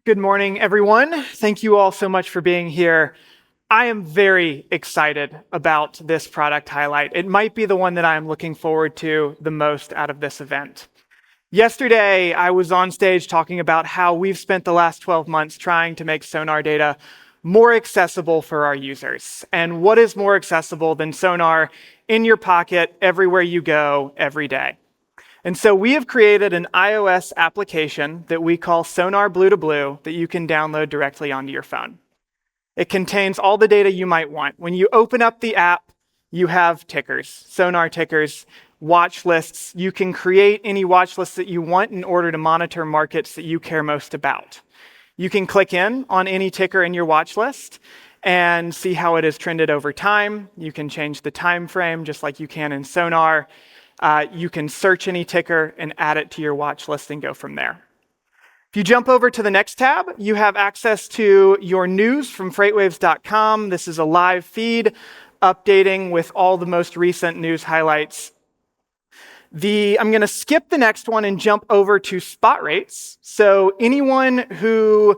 Good morning, everyone. Thank you all so much for being here. I am very excited about this product highlight. It might be the one that I'm looking forward to the most out of this event. Yesterday, I was on stage talking about how we've spent the last 12 months trying to make SONAR data more accessible for our users. And what is more accessible than SONAR in your pocket, everywhere you go, every day? And so we have created an iOS application that we call SONAR Blue to Blue that you can download directly onto your phone. It contains all the data you might want. When you open up the app, you have tickers, SONAR tickers, watch lists. You can create any watch lists that you want in order to monitor markets that you care most about. You can click in on any ticker in your watch list and see how it has trended over time. You can change the time frame just like you can in SONAR. You can search any ticker and add it to your watch list and go from there. If you jump over to the next tab, you have access to your news from freightwaves.com. This is a live feed updating with all the most recent news highlights. I'm going to skip the next one and jump over to spot rates. So anyone who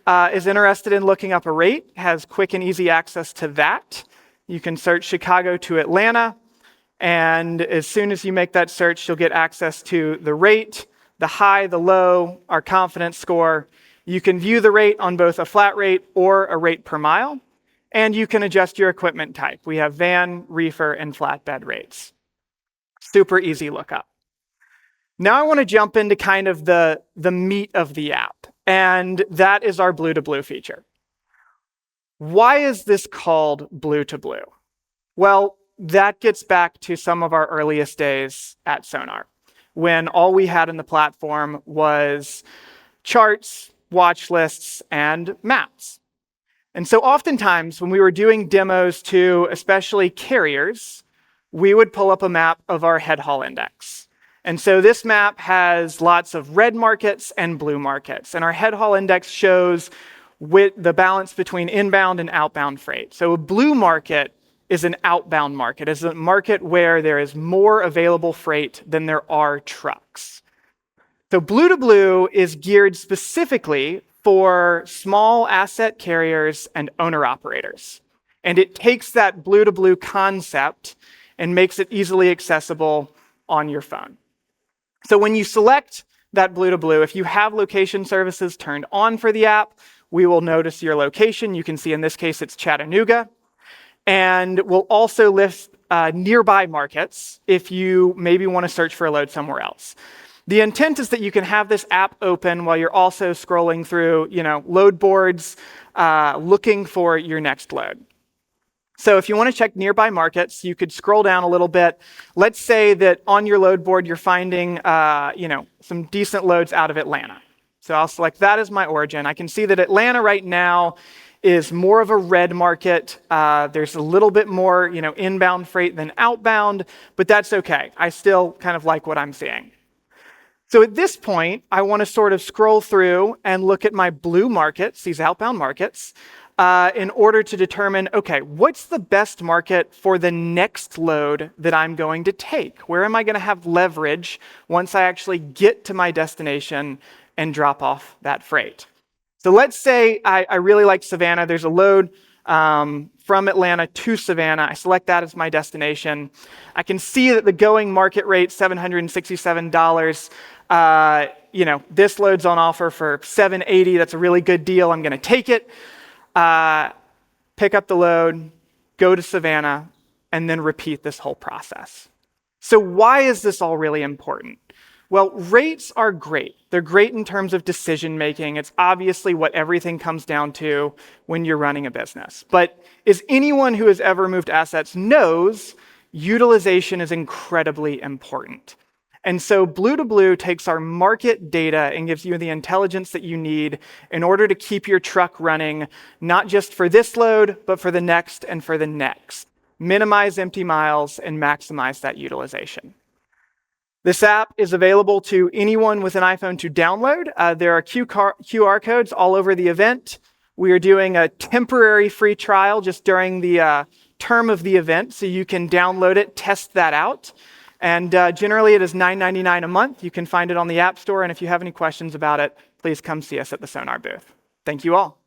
is interested in looking up a rate has quick and easy access to that. You can search Chicago to Atlanta. And as soon as you make that search, you'll get access to the rate, the high, the low, our confidence score. You can view the rate on both a flat rate or a rate per mile. And you can adjust your equipment type. We have van, reefer, and flatbed rates. Super easy lookup. Now I want to jump into kind of the meat of the app. And that is our Blue to Blue feature. Why is this called Blue to Blue? Well, that gets back to some of our earliest days at SONAR, when all we had in the platform was charts, watch lists, and maps. And so oftentimes when we were doing demos to especially carriers, we would pull up a map of our head haul index. And so this map has lots of red markets and blue markets. And our head haul index shows the balance between inbound and outbound freight. So a blue market is an outbound market. It's a market where there is more available freight than there are trucks. So Blue to Blue is geared specifically for small asset carriers and owner-operators. And it takes that Blue to Blue concept and makes it easily accessible on your phone. So when you select that Blue to Blue, if you have location services turned on for the app, we will notice your location. You can see in this case it's Chattanooga. And we'll also list nearby markets if you maybe want to search for a load somewhere else. The intent is that you can have this app open while you're also scrolling through, load boards, looking for your next load. So if you want to check nearby markets, you could scroll down a little bit. Let's say that on your load board, you're finding, some decent loads out of Atlanta. So I'll select that as my origin. I can see that Atlanta right now is more of a red market. There's a little bit more, inbound freight than outbound, but that's okay. I still kind of like what I'm seeing. So at this point, I want to sort of scroll through and look at my blue markets, these outbound markets, in order to determine, okay, what's the best market for the next load that I'm going to take? Where am I going to have leverage once I actually get to my destination and drop off that freight? So let's say I really like Savannah. There's a load from Atlanta to Savannah. I select that as my destination. I can see that the going market rate, $767. This load's on offer for $780. That's a really good deal. I'm going to take it, pick up the load, go to Savannah, and then repeat this whole process. So why is this all really important? Well, rates are great. They're great in terms of decision making. It's obviously what everything comes down to when you're running a business. But as anyone who has ever moved assets knows, utilization is incredibly important. And so Blue to Blue takes our market data and gives you the intelligence that you need in order to keep your truck running, not just for this load, but for the next and for the next. Minimize empty miles and maximize that utilization. This app is available to anyone with an iPhone to download. There are QR codes all over the event. We are doing a temporary free trial just during the term of the event, so you can download it, test that out. And generally, it is $9.99 a month. You can find it on the App Store. And if you have any questions about it, please come see us at the SONAR booth. Thank you all.